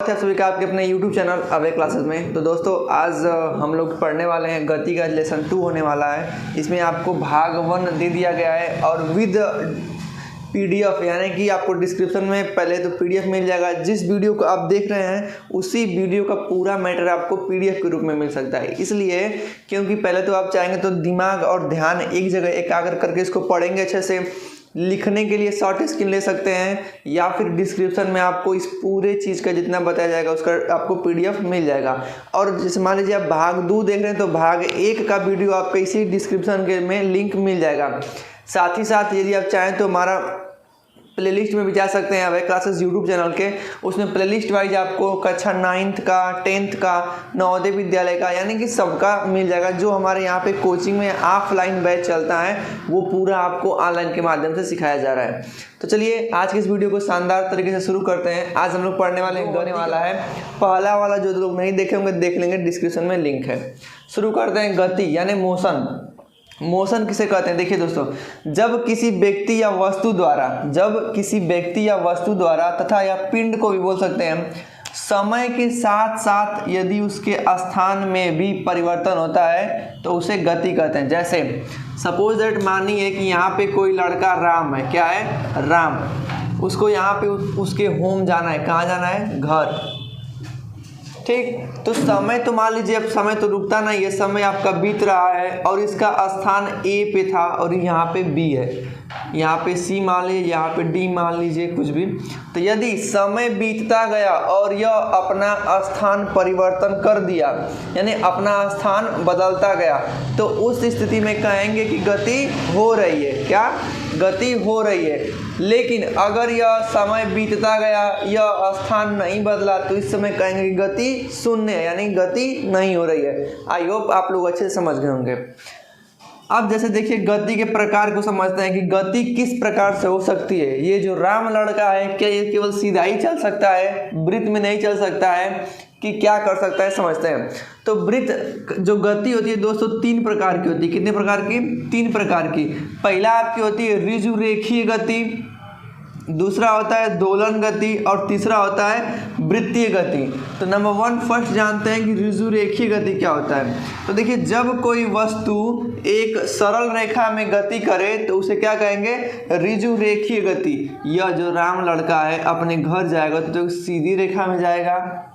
है आप सभी का आपके अपने YouTube चैनल अवे क्लासेस में। तो दोस्तों आज हम लोग पढ़ने वाले हैं गति का लेसन 2 होने वाला है। इसमें आपको भाग 1 दे दिया गया है और विद PDF, यानी कि आपको डिस्क्रिप्शन में पहले तो PDF मिल जाएगा। जिस वीडियो को आप देख रहे हैं उसी वीडियो का पूरा मैटर आपको PDF के रूप में मिल सकता है। इसलिए क्योंकि पहले तो आप चाहेंगे तो दिमाग और ध्यान एक जगह एकाग्र करके इसको पढ़ेंगे अच्छे से। लिखने के लिए शॉर्ट स्क्रीन ले सकते हैं या फिर डिस्क्रिप्शन में आपको इस पूरे चीज़ का जितना बताया जाएगा उसका आपको PDF मिल जाएगा। और जैसे मान लीजिए आप भाग 2 देख रहे हैं तो भाग 1 का वीडियो आपको इसी डिस्क्रिप्शन के में लिंक मिल जाएगा। साथ ही साथ यदि आप चाहें तो हमारा प्लेलिस्ट में भी जा सकते हैं अवे क्लासेस यूट्यूब चैनल के। उसमें प्लेलिस्ट वाइज आपको कक्षा 9th का, 10th का, नवोदय विद्यालय का, यानी कि सबका मिल जाएगा। जो हमारे यहाँ पे कोचिंग में ऑफलाइन बैच चलता है वो पूरा आपको ऑनलाइन के माध्यम से सिखाया जा रहा है। तो चलिए आज की इस वीडियो को शानदार तरीके से शुरू करते हैं। आज हम लोग पढ़ने वाला है पहला वाला। जो लोग नहीं देखे होंगे देख लेंगे, डिस्क्रिप्शन में लिंक है। शुरू करते हैं गति यानी मोशन किसे कहते हैं? देखिए दोस्तों, जब किसी व्यक्ति या वस्तु द्वारा तथा या पिंड को भी बोल सकते हैं, समय के साथ साथ यदि उसके स्थान में भी परिवर्तन होता है तो उसे गति कहते हैं। जैसे सपोज दैट मानिए कि यहाँ पे कोई लड़का राम है। क्या है? राम। उसको यहाँ पे उसके होम जाना है। कहाँ जाना है? घर। ठीक, तो समय तो मान लीजिए अब समय तो रुकता नहीं है, समय आपका बीत रहा है और इसका स्थान A पे था और यहाँ पे B है, यहाँ पे C मान लीजिए, यहाँ पे D मान लीजिए, कुछ भी। तो यदि समय बीतता गया और यह अपना स्थान परिवर्तन कर दिया, यानी अपना स्थान बदलता गया, तो उस स्थिति में कहेंगे कि गति हो रही है। क्या? गति हो रही है। लेकिन अगर यह समय बीतता गया, यह स्थान नहीं बदला, तो इस समय कहेंगे कि गति शून्य है, यानी गति नहीं हो रही है। आई होप आप लोग अच्छे से समझ गए होंगे। अब जैसे देखिए गति के प्रकार को समझते हैं कि गति किस प्रकार से हो सकती है। ये जो राम लड़का है, क्या ये केवल सीधा ही चल सकता है, वृत्त में नहीं चल सकता है, कि क्या कर सकता है, समझते हैं। तो वृत्त जो गति होती है दोस्तों 3 प्रकार की होती है। कितने प्रकार की? 3 प्रकार की। पहला आपकी होती है ऋजु रेखीय गति, दूसरा होता है दोलन गति और तीसरा होता है वृत्तीय गति। तो नंबर 1 फर्स्ट जानते हैं कि ऋजु रेखीय गति क्या होता है। तो देखिए जब कोई वस्तु एक सरल रेखा में गति करे तो उसे क्या कहेंगे? ऋजु रेखीय गति। यह जो राम लड़का है अपने घर जाएगा तो सीधी रेखा में जाएगा,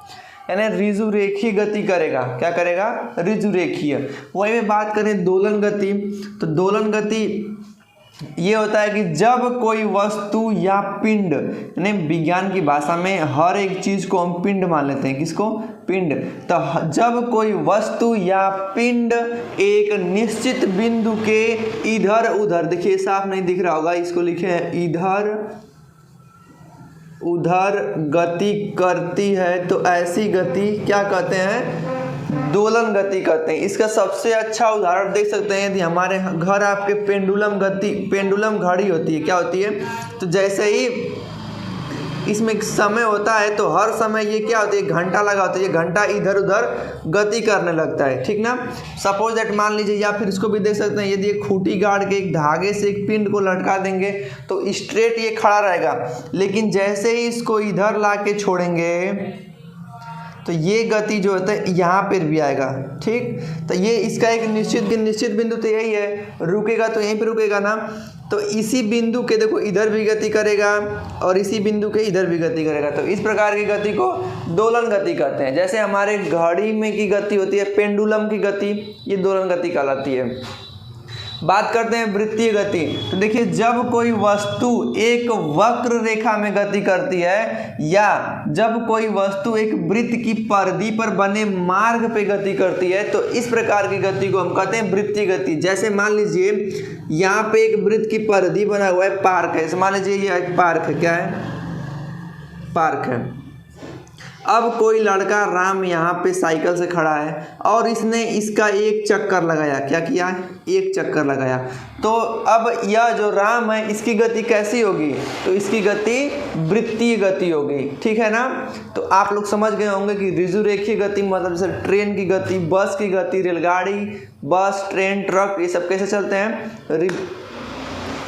यानी ऋजु रेखीय गति करेगा। क्या करेगा? ऋजु रेखीय। वही में बात करें दोलन गति, तो दोलन गति ये होता है कि जब कोई वस्तु या पिंड, यानी विज्ञान की भाषा में हर एक चीज को हम पिंड मान लेते हैं। किसको? पिंड। तो जब कोई वस्तु या पिंड एक निश्चित बिंदु के इधर उधर, देखिए साफ नहीं दिख रहा होगा, इसको लिखे हैं इधर उधर गति करती है, तो ऐसी गति क्या कहते हैं? दोलन गति कहते हैं। इसका सबसे अच्छा उदाहरण देख सकते हैं यदि हमारे घर आपके पेंडुलम घड़ी होती है। क्या होती है? तो जैसे ही इसमें समय होता है तो हर समय ये क्या होती है? घंटा लगा होता है, ये घंटा इधर उधर गति करने लगता है। ठीक ना? सपोज दैट मान लीजिए, या फिर इसको भी देख सकते हैं, यदि एक खूंटी गाड़ के एक धागे से एक पिंड को लटका देंगे तो स्ट्रेट ये खड़ा रहेगा, लेकिन जैसे ही इसको इधर ला के छोड़ेंगे तो ये गति जो होता है यहाँ पर भी आएगा। ठीक, तो ये इसका एक निश्चित बिंदु तो यही है, रुकेगा तो यहीं पे रुकेगा ना। तो इसी बिंदु के देखो इधर भी गति करेगा और इसी बिंदु के इधर भी गति करेगा, तो इस प्रकार की गति को दोलन गति कहते हैं। जैसे हमारे घड़ी में की गति होती है पेंडुलम की गति, ये दोलन गति कहलाती है। बात करते हैं वृत्तीय गति। तो देखिए जब कोई वस्तु एक वक्र रेखा में गति करती है या जब कोई वस्तु एक वृत्त की परिधि पर बने मार्ग पे गति करती है तो इस प्रकार की गति को हम कहते हैं वृत्तीय गति। जैसे मान लीजिए यहाँ पे एक वृत्त की परिधि बना हुआ है, पार्क है। मान लीजिए ये एक पार्क है। क्या है? पार्क है। अब कोई लड़का राम यहाँ पे साइकिल से खड़ा है और इसने इसका एक चक्कर लगाया। क्या किया? एक चक्कर लगाया। तो अब यह जो राम है इसकी गति कैसी होगी? तो इसकी गति वृत्तीय गति होगी। ठीक है ना? तो आप लोग समझ गए होंगे कि ऋजु रेखीय गति मतलब जैसे ट्रेन की गति, बस की गति, रेलगाड़ी, बस, ट्रेन, ट्रक, ये सब कैसे चलते हैं?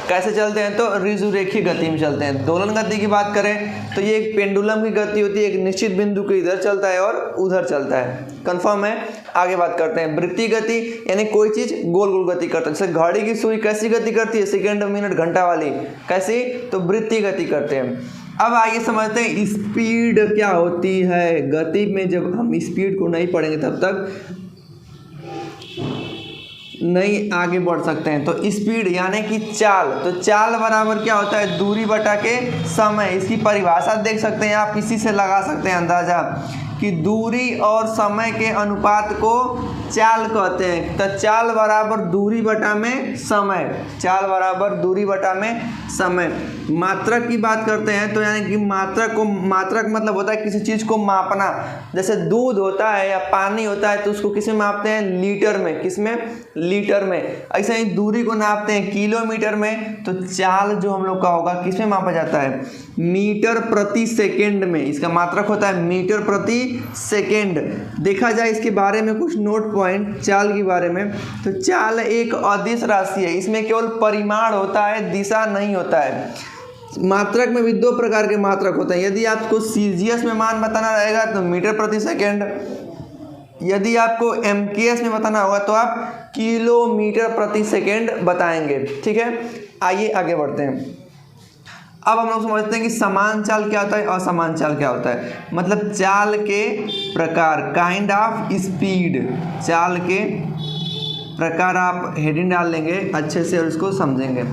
कैसे चलते हैं, तो रिजुरेखी गति में चलते हैं। दोलन गति की बात करें तो ये एक पेंडुलम की गति होती है, एक निश्चित बिंदु के इधर चलता है और उधर चलता है। कंफर्म है। आगे बात करते हैं वृत्तीय गति, यानी कोई चीज गोल गोल गति करता है। जैसे घड़ी की सुई कैसी गति करती है, सेकंड मिनट घंटा वाली, कैसी, तो वृत्तीय गति करते हैं। अब आइए समझते हैं स्पीड क्या होती है। गति में जब हम स्पीड को नहीं पढ़ेंगे तब तक नहीं आगे बढ़ सकते हैं। तो स्पीड यानी कि चाल, तो चाल बराबर क्या होता है, दूरी बटा के समय। इसकी परिभाषा देख सकते हैं आप, इसी से लगा सकते हैं अंदाजा कि दूरी और समय के अनुपात को चाल कहते हैं। तो चाल बराबर दूरी बटा में समय, चाल बराबर दूरी बटा में समय। मात्रक की बात करते हैं तो यानी कि मात्रक मतलब होता है किसी चीज़ को मापना। जैसे दूध होता है या पानी होता है तो उसको किस में मापते हैं, लीटर में। किस में, लीटर में। ऐसे ही दूरी को नापते हैं किलोमीटर में। तो चाल जो हम लोग का होगा किस में मापा जाता है, मीटर प्रति सेकेंड में। इसका मात्रक होता है मीटर प्रति सेकेंड। देखा जाए इसके बारे में कुछ नोट पॉइंट चाल के बारे में, तो चाल एक अदिश राशि है। इसमें केवल परिमाण होता है, दिशा नहीं होता है। मात्रक में भी दो प्रकार के मात्रक होते हैं। यदि आपको सीजीएस में मान बताना रहेगा तो मीटर प्रति सेकेंड, यदि आपको एमकेएस में बताना होगा तो आप किलोमीटर प्रति सेकेंड बताएंगे। ठीक है, आइए आगे बढ़ते हैं। अब हम लोग समझते हैं कि समान चाल क्या होता है, असमान चाल क्या होता है। मतलब चाल के प्रकार, काइंड ऑफ स्पीड। चाल के प्रकार आप हेडिंग डाल लेंगे अच्छे से और इसको समझेंगे।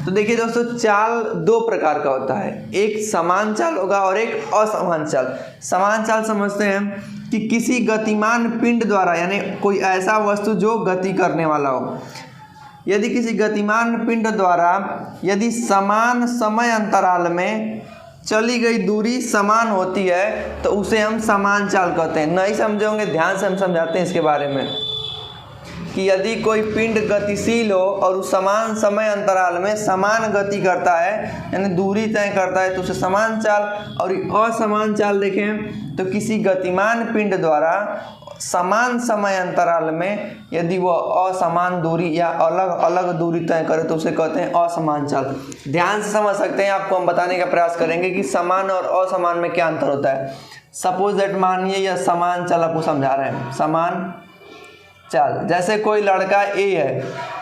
तो देखिए दोस्तों, चाल दो प्रकार का होता है, एक समान चाल होगा और एक असमान चाल। समान चाल समझते हैं कि किसी गतिमान पिंड द्वारा, यानी कोई ऐसा वस्तु जो गति करने वाला हो, यदि किसी गतिमान पिंड द्वारा यदि समान समय अंतराल में चली गई दूरी समान होती है तो उसे हम समान चाल कहते हैं। नहीं समझे होंगे, ध्यान से हम समझाते हैं इसके बारे में कि यदि कोई पिंड गतिशील हो और उस समान समय अंतराल में समान गति करता है, यानी दूरी तय करता है, तो उसे समान चाल। और असमान चाल देखें तो किसी गतिमान पिंड द्वारा समान समय अंतराल में यदि वह असमान दूरी या अलग अलग दूरी तय करे तो उसे कहते हैं असमान चाल। ध्यान से समझ सकते हैं, आपको हम बताने का प्रयास करेंगे कि समान और असमान में क्या अंतर होता है। सपोज दैट मानिए यह समान चाल आपको समझा रहे हैं, समान चाल। जैसे कोई लड़का ए है,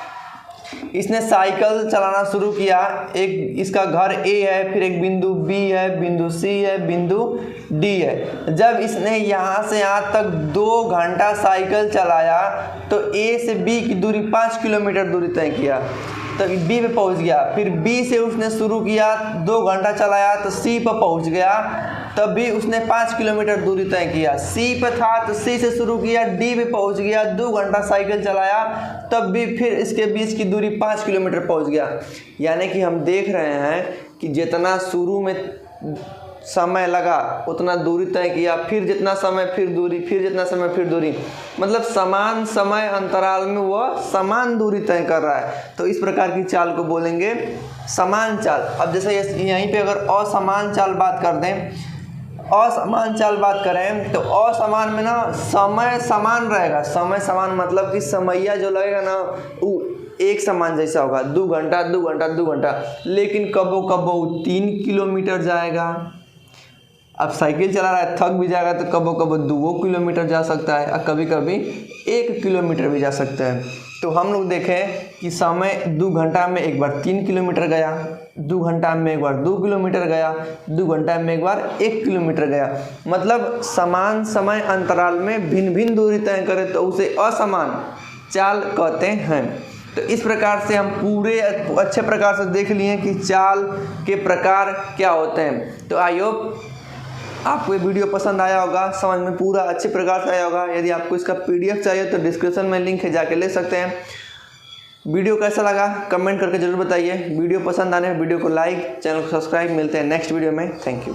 इसने साइकिल चलाना शुरू किया, एक इसका घर ए है, फिर एक बिंदु बी है, बिंदु सी है, बिंदु डी है। जब इसने यहाँ से यहाँ तक 2 घंटा साइकिल चलाया तो ए से बी की दूरी 5 किलोमीटर दूरी तय किया, तो बी पे पहुँच गया। फिर बी से उसने शुरू किया, 2 घंटा चलाया तो सी पर पहुँच गया, तब भी उसने 5 किलोमीटर दूरी तय किया। सी पे था तो सी से शुरू किया, डी पे पहुंच गया, 2 घंटा साइकिल चलाया, तब भी फिर इसके बीच की दूरी 5 किलोमीटर पहुंच गया। यानी कि हम देख रहे हैं कि जितना शुरू में समय लगा उतना दूरी तय किया, फिर जितना समय फिर दूरी, फिर जितना समय फिर दूरी। मतलब समान समय अंतराल में वह समान दूरी तय कर रहा है। तो इस प्रकार की चाल को बोलेंगे समान चाल। अब जैसे यहीं पे अगर असमान चाल बात कर दें, असमान चाल बात करें तो असमान में ना समय समान रहेगा। समय समान मतलब कि समैया जो लगेगा ना वो एक समान जैसा होगा, 2 घंटा 2 घंटा 2 घंटा, लेकिन कबो कबो 3 किलोमीटर जाएगा। अब साइकिल चला रहा है, थक भी जाएगा तो कबो कबो 2 किलोमीटर जा सकता है और कभी कभी 1 किलोमीटर भी जा सकता है। तो हम लोग देखें कि समय 2 घंटा में एक बार 3 किलोमीटर गया, 2 घंटा में एक बार 2 किलोमीटर गया, 2 घंटा में एक बार 1 किलोमीटर गया। मतलब समान समय अंतराल में भिन्न भिन्न दूरी तय करें तो उसे असमान चाल कहते हैं। तो इस प्रकार से हम पूरे अच्छे प्रकार से देख लिए कि चाल के प्रकार क्या होते हैं। तो आई होप आपको ये वीडियो पसंद आया होगा, समझ में पूरा अच्छे प्रकार से आया होगा। यदि आपको इसका PDF चाहिए तो डिस्क्रिप्शन में लिंक है, जाके ले सकते हैं। वीडियो कैसा लगा कमेंट करके जरूर बताइए। वीडियो पसंद आने पर वीडियो को लाइक, चैनल को सब्सक्राइब। मिलते हैं नेक्स्ट वीडियो में। Thank you.